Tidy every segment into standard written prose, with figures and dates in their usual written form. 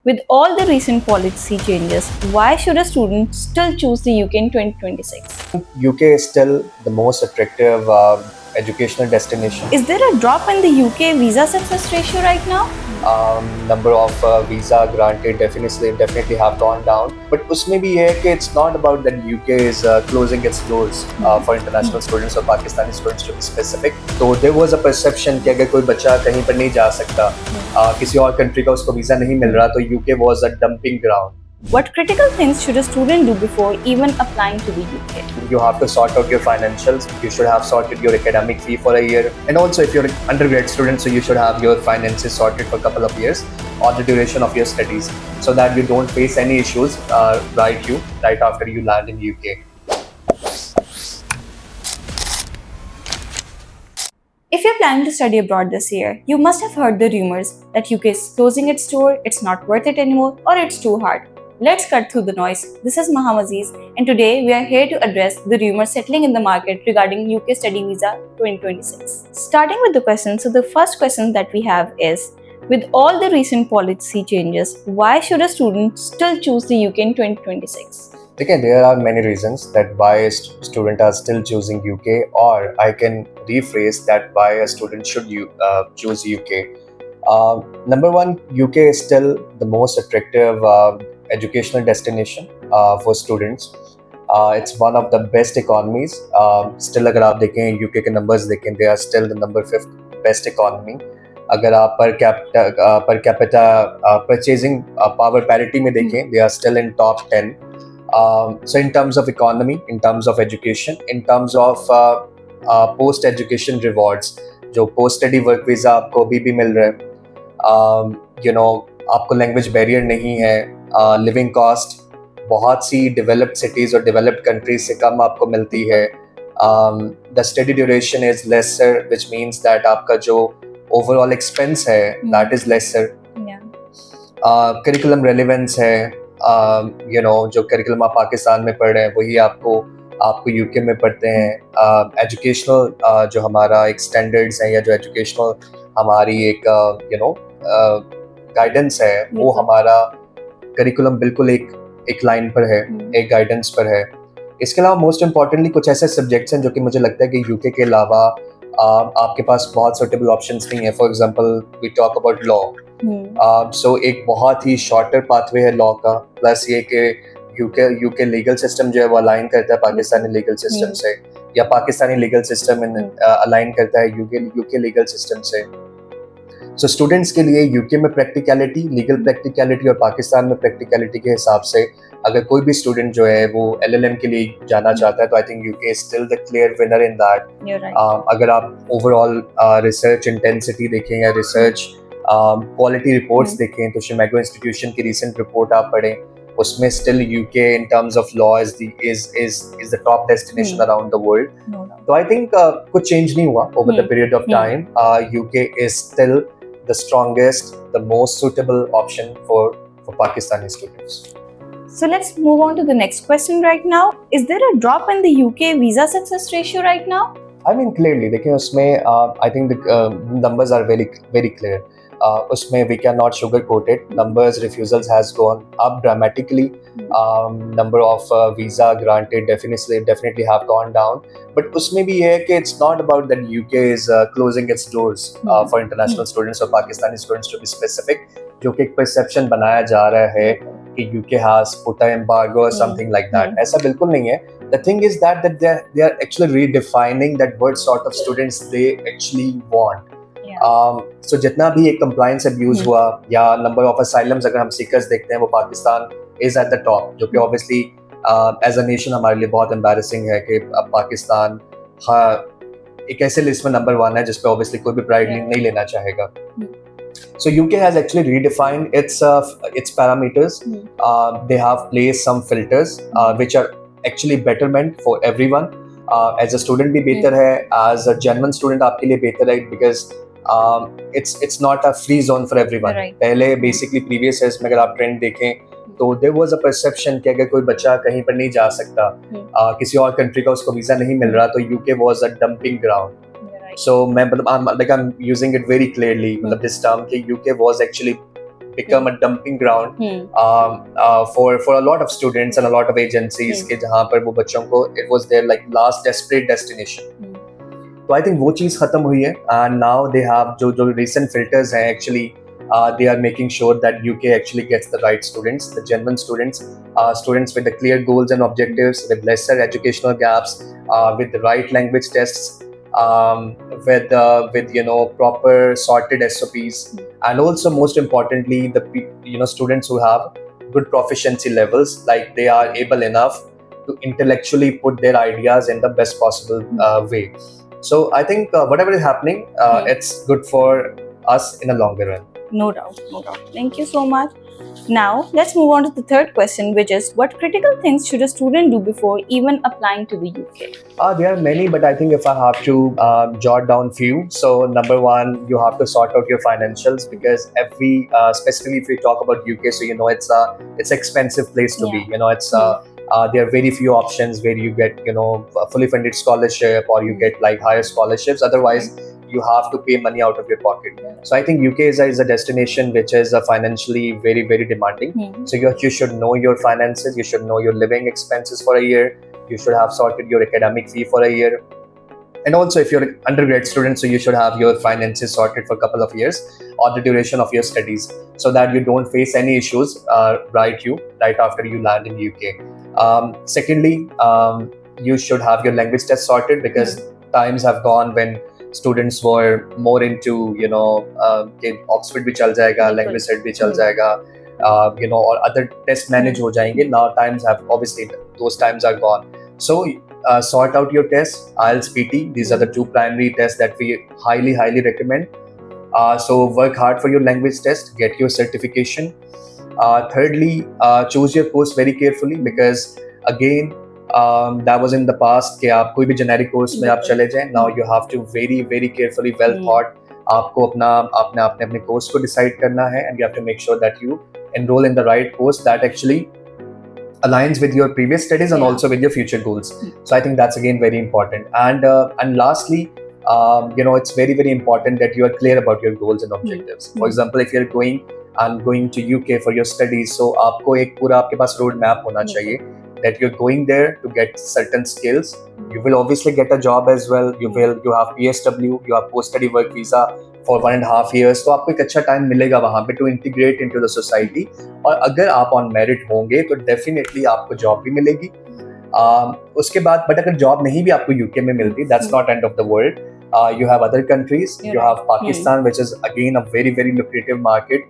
With all the recent policy changes, why should a student still choose the UK in 2026? UK is still the most attractive educational destination. Is there a drop in the UK visa success ratio right now? Number of visa granted definitely have gone down, but उसमें भी ये है कि it's not about that UK is closing its doors for international students or Pakistani students to be specific. तो there was a perception कि अगर कोई बच्चा कहीं पर नहीं जा सकता, किसी और कंट्री का उसको वीजा नहीं मिल रहा, तो UK was a dumping ground. What critical things should a student do before even applying to the UK? You have to sort out your financials. You should have sorted your academic fee for a year. And also, if you're an undergrad student, so you should have your finances sorted for a couple of years or the duration of your studies, so that you don't face any issues right after you land in UK. If you're planning to study abroad this year, you must have heard the rumors that UK is closing its door, it's not worth it anymore, or it's too hard. Let's cut through the noise. This is Maham Aziz, and today we are here to address the rumors settling in the market regarding UK Study Visa 2026. Starting with the question, so the first question that we have is, with all the recent policy changes, why should a student still choose the UK in 2026? Okay, there are many reasons that why students are still choosing UK, or I can rephrase that why a student should choose UK. Number one, UK is still the most attractive educational destination for students. It's one of the best economies. Still, अगर आप देखें UK के numbers देखें, they are still the number 5th best economy. अगर आप per capita purchasing power parity में देखें, they are still in top 10. So in terms of economy, in terms of education, in terms of post education rewards, जो post study work visa आपको अभी भी मिल रहा है, आपको लैंग्वेज बैरियर नहीं है, लिविंग कॉस्ट बहुत सी डेवलप्ड सिटीज और डेवलप्ड कंट्रीज से कम आपको मिलती है, the study duration is lesser, which means that आपका जो ओवरऑल एक्सपेंस है that is lesser, curriculum relevance है, जो करिकुलम आप पाकिस्तान में पढ़ रहे हैं वही आपको यूके में पढ़ते हैं, एजुकेशनल जो हमारा एक स्टैंडर्ड्स हैं या जो एजुकेशनल हमारी एक गाइडेंस है वो हमारा करिकुलम बिल्कुल एक लाइन पर है, एक गाइडेंस पर है. इसके अलावा मोस्ट इम्पॉर्टेंटली कुछ ऐसे सब्जेक्ट्स हैं जो कि मुझे लगता है कि यूके के अलावा आपके पास बहुत सूटेबल ऑप्शंस नहीं है. For example we talk about law, so एक बहुत ही शॉर्टर पाथवे है लॉ का, प्लस ये कि यूके लीगल सिस्टम जो है वो अलाइन करता है पाकिस्तानी लीगल सिस्टम से, या पाकिस्तानी लीगल सिस्टम अलाइन करता है यूके लीगल सिस्टम से. सो स्टूडेंट्स के लिए यूके में प्रैक्टिकलिटी, लीगल प्रैक्टिकलिटी और पाकिस्तान में प्रैक्टिकलिटी के हिसाब से अगर कोई भी स्टूडेंट जो है वो एलएलएम के लिए जाना चाहता है तो I think UK is still the clear winner in that. अगर आप ओवरऑल रिसर्च इंटेंसिटी देखें या रिसर्च क्वालिटी रिपोर्ट्स देखें तो शिमागो इंस्टीट्यूशन की रिसेंट रिपोर्ट आप पढ़ें, उसमें still UK in terms of law is the top destination around the world. तो आई थिंक कुछ चेंज नहीं हुआ over the period of time. UK is still the strongest, the most suitable option for Pakistani students. So let's move on to the next question right now. Is there a drop in the UK visa success ratio right now? I mean, clearly, देखिए उसमें I think the numbers are very very clear. उसमें we cannot sugarcoat it. Numbers refusals has gone up dramatically. Number of visa granted definitely have gone down. But उसमें भी ये है कि it's not about that UK is closing its doors for international students or Pakistani students to be specific. जो कि एक perception बनाया जा रहा है कि UK has put an embargo or something like that. ऐसा बिल्कुल नहीं है. The thing is that they are actually redefining that what sort of students they actually want. So जितना भी एक compliance abuse हुआ या number of asylums अगर हम seekers देखते हैं वो Pakistan is at the top, जो कि obviously as a nation हमारे लिए बहुत embarrassing है कि अब पाकिस्तान एक ऐसे लिस्ट में नंबर 1 है जिस पे obviously कोई भी प्राइड नहीं लेना चाहेगा. So UK has actually redefined its parameters. They have placed some filters which are actually betterment for everyone. As a student भी बेहतर है, as a genuine student आपके लिए बेहतर है because it's not a free zone for everyone. पहले basically previous years में अगर आप ट्रेंड देखें तो there was a perception कि अगर कोई बच्चा कहीं पर नहीं जा सकता, किसी और कंट्री का उसको वीजा नहीं मिल रहा, तो UK was a dumping ground. So मैं मतलब I'm using it very clearly, मतलब this term कि UK was actually become a dumping ground for a lot of students and a lot of agencies कि जहाँ पर वो बच्चों को it was their like last desperate destination. तो I think वो चीज़ खत्म हुई है and now they have जो recent filters हैं actually they are making sure that UK actually gets the right students, the genuine students, students with the clear goals and objectives, with lesser educational gaps, with the right language tests, with proper sorted SOPs, and also most importantly the students who have good proficiency levels, like they are able enough to intellectually put their ideas in the best possible way. So I think whatever is happening, it's good for us in the longer run. No doubt, no doubt. Thank you so much. Now, let's move on to the third question, which is what critical things should a student do before even applying to the UK? There are many, but I think if I have to jot down few, so number one, you have to sort out your financials, because especially if we talk about UK, so it's expensive place to be. It's there are very few options where you get a fully funded scholarship, or you get like higher scholarships. Otherwise, you have to pay money out of your pocket. So I think UK is a destination which is financially very, very demanding. So you should know your finances, you should know your living expenses for a year, you should have sorted your academic fee for a year. And also if you're an undergrad student, so you should have your finances sorted for a couple of years or the duration of your studies, so that you don't face any issues right after you land in UK. Secondly, you should have your language test sorted, because times have gone when students were more into कि Oxford भी चल जाएगा, language set भी चल जाएगा, or other tests manage हो जाएंगे. Now times have, obviously those times are gone. So sort out your tests. IELTS, PT, these are the two primary tests that we highly recommend. So work hard for your language test, get your certification. Thirdly, choose your course very carefully, because again that was in the past कि आप कोई भी generic course में आप चले जाएं. Now you have to very carefully, well thought, आपको अपने course को decide करना है, and you have to make sure that you enroll in the right course that actually aligns with your previous studies and also with your future goals. So I think that's again very important. And lastly, it's very important that you are clear about your goals and objectives. For example, if you're going to UK for your studies, so आपको एक पूरा आपके पास road map होना चाहिए, that you're going there to get certain skills. You will obviously get a job as well. You have PSW, you have post-study work visa for 1.5 years. तो आपको एक अच्छा time मिलेगा वहाँ पे to integrate into the society. और अगर आप on merit होंगे तो definitely आपको job भी मिलेगी. उसके बाद but अगर job नहीं भी आपको UK में मिलती, that's not end of the world. You have other countries. You have Pakistan, which is again a very lucrative market,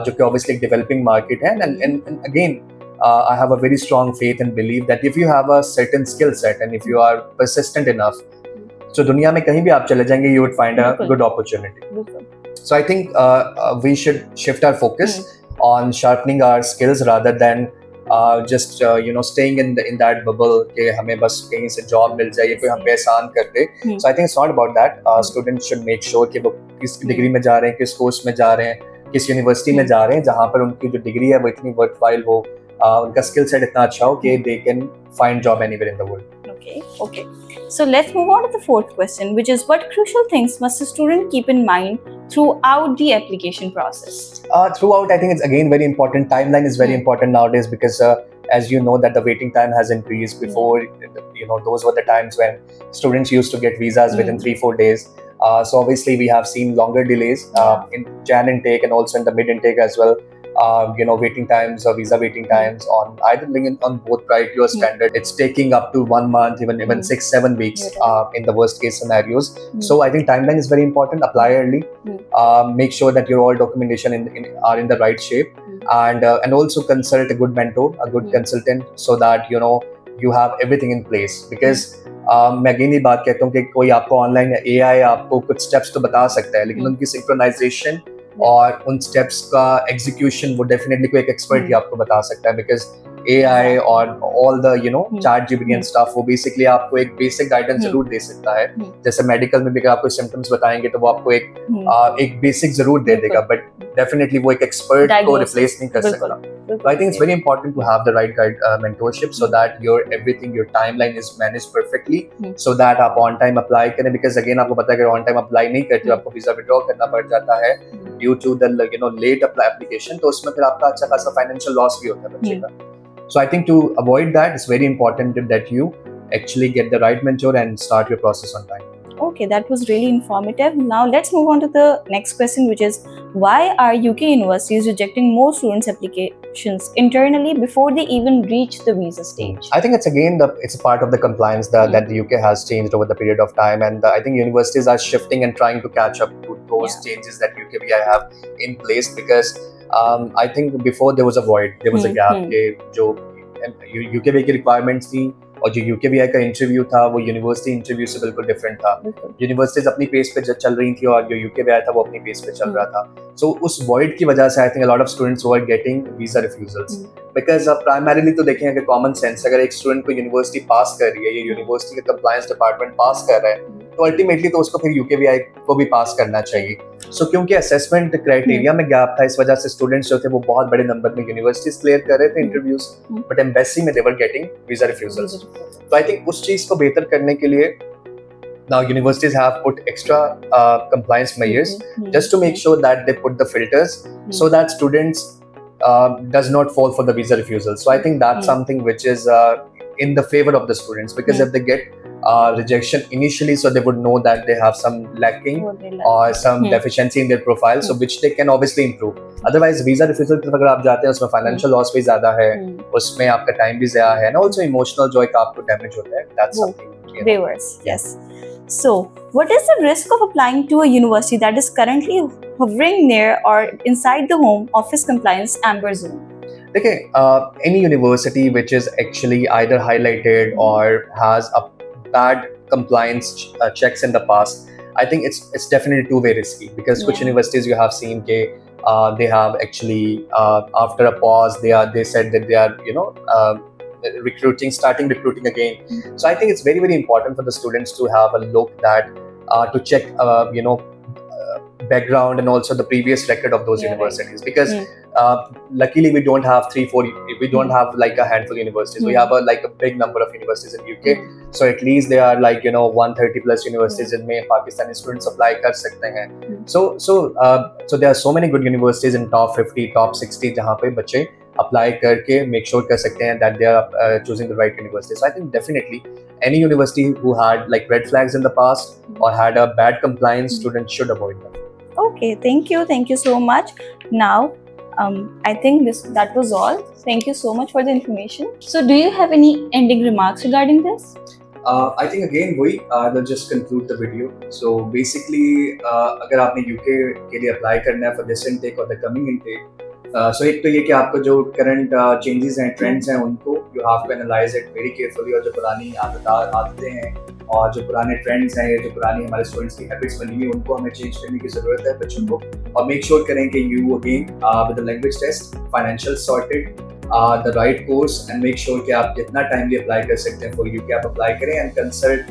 जो कि obviously एक developing market है. And again, I have a very strong faith and belief that if you have a certain skill set and if you are persistent enough, so दुनिया में कहीं भी आप चले जाएंगे, you would find a good opportunity. So I think we should shift our focus on sharpening our skills rather than just staying in that bubble कि हमें बस कहीं से job मिल जाए, कोई हम पे एहसान कर दे. So I think it's not about that. Students should make sure कि वो किस डिग्री में जा रहे हैं, किस कोर्स में जा रहे हैं, किस यूनिवर्सिटी में जा रहे हैं, जहाँ पर उनकी जो डिग्री है वो इतनी वर्थवाइल हो, उनका स्किल सेट इतना अच्छा हो कि they can find job anywhere in the world. Okay. So let's move on to the fourth question, which is what crucial things must a student keep in mind throughout the application process? Throughout, I think it's again very important. Timeline is very important nowadays, because as you know that the waiting time has increased. Before, those were the times when students used to get visas within 3-4 days. So obviously we have seen longer delays in Jan intake and also in the mid intake as well. Waiting times or visa waiting times on either on both priority or standard, it's taking up to 1 month, even 6-7 weeks in the worst case scenarios. So I think timeline is very important. Apply early. Make sure that your all documentation are in the right shape, and also consult a good mentor, a good consultant, so that you have everything in place. Because मैं again ये बात कहता हूँ कि कोई आपको online AI आपको कुछ स्टेप्स तो बता सकता है, लेकिन उनकी सिंक्रोनाइजेशन और उन स्टेप्स का एग्जीक्यूशन वो डेफिनेटली कोई एक एक्सपर्ट ही आपको बता सकता है. बिकॉज AI और all the chat GPT hmm. and stuff, वो basically आपको एक basic guidance जरूर दे सकता है। जैसे मेडिकल में भी अगर आपको symptoms बताएंगे तो वो आपको एक basic जरूर दे देगा, but definitely वो एक expert को replace नहीं कर सकता। So I think it's very important to have the right mentorship so that your everything, your timeline is managed perfectly, so that आप on time apply करें, because again आपको पता है कि on time apply नहीं करते हो आपको visa withdraw करना पड़ जाता है due to the late application, तो उसमें फिर आपका अच्छा खासा financial loss भी होता है बच्चे का। So I think to avoid that, it's very important that you actually get the right mentor and start your process on time. Okay, that was really informative. Now let's move on to the next question, which is why are UK universities rejecting more students' applications internally before they even reach the visa stage? I think it's again it's a part of the compliance that the UK has changed over the period of time, and I think universities are shifting and trying to catch up to those changes that UKVI have in place, because I think before there was a void, there was a gap के जो UKVI की requirements थी और जो UKVI का interview था वो university interview से बिल्कुल डिफरेंट था। यूनिवर्सिटीज अपनी पेस पे चल रही थी और जो UKVI था वो अपनी पेस पे चल रहा था। सो उस वॉइड की वजह से I think a lot of students were getting visa refusals, because primarily तो देखें अगर कॉमन सेंस, अगर एक स्टूडेंट को यूनिवर्सिटी पास कर रही है, ये यूनिवर्सिटी का कंप्लायंस डिपार्टमेंट पास कर रहा है, तो अल्टीमेटली तो उसको फिर UKVI को भी पास करना चाहिए। सो क्योंकि असेसमेंट क्राइटेरिया में गैप था, इस वजह से स्टूडेंट्स जो थे वो बहुत बड़े नंबर में यूनिवर्सिटीज क्लियर कर रहे थे इंटरव्यूज, बट एम्बेसी में दे वर गेटिंग वीजा रिफ्यूजल्स। तो आई थिंक उस चीज को बेहतर करने के लिए now universities have put extra compliance measures just to make sure that they put the filters so that students does not fall for the visa refusal. So I think that's something which is in the favor of the students, because if they get rejection initially, so they would know that they have some lacking or some deficiency in their profile, so which they can obviously improve. Otherwise visa refusal पे अगर आप जाते हैं उसमें financial loss भी ज्यादा है, उसमें आपका time भी ज़्यादा है, and also emotional जो एक आपको damage होता है, that's something. Waivers, yes. So, what is the risk of applying to a university that is currently hovering near or inside the home office compliance amber zone? Okay, any university which is actually either highlighted or has a bad compliance checks in the past, I think it's definitely too very risky, because कुछ universities you have seen के they have actually after a pause they said that they are starting recruiting again. So I think it's very, very important for the students to have a look that to check background and also the previous record of those universities, because luckily we don't have we don't have like a handful of universities. We have a big number of universities in UK, so at least there are 130 plus universities in में Pakistani students apply कर सकते हैं. So there are so many good universities in top 50, top 60 जहाँ पे बच्चे apply करके make sure कर सकते हैं that they are choosing the right university. So I think definitely any university who had red flags in the past or had a bad compliance, students should avoid them. Okay, thank you so much. Now I think that was all. Thank you so much for the information. So do you have any ending remarks regarding this? I think again I will just conclude the video. So basically अगर आपने UK के लिए apply करना है for this intake or the coming intake, so एक तो ये कि आपको जो करंट चेंजेस हैं, ट्रेंड्स हैं, उनको you have to analyse it very carefully, और जो पुरानी आदतें हैं और जो पुराने ट्रेंड्स हैं, जो पुरानी हमारे स्टूडेंट्स की हैबिट्स बनी हुई, उनको हमें चेंज करने की ज़रूरत है बच्चों को, और मेक श्योर करें कि you again with the language test, financial sorted, the right course, and make sure कि आप जितना टाइमली अप्लाई कर सकते हैं फॉर UK आप अप्लाई करें, and consult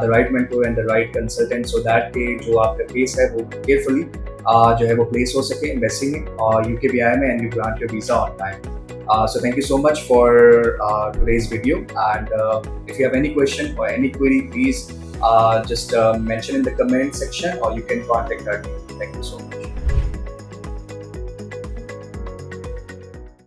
the right mentor and the right consultant, so that के जो आपका केस है वो केयरफुली जो है वो प्लेस हो सके एम्बेसी में और UKVI में, and you grant your visa on time. So thank you so much for today's video, and if you have any question or any query, please just mention in the comment section, or you can contact our team. Thank you so much.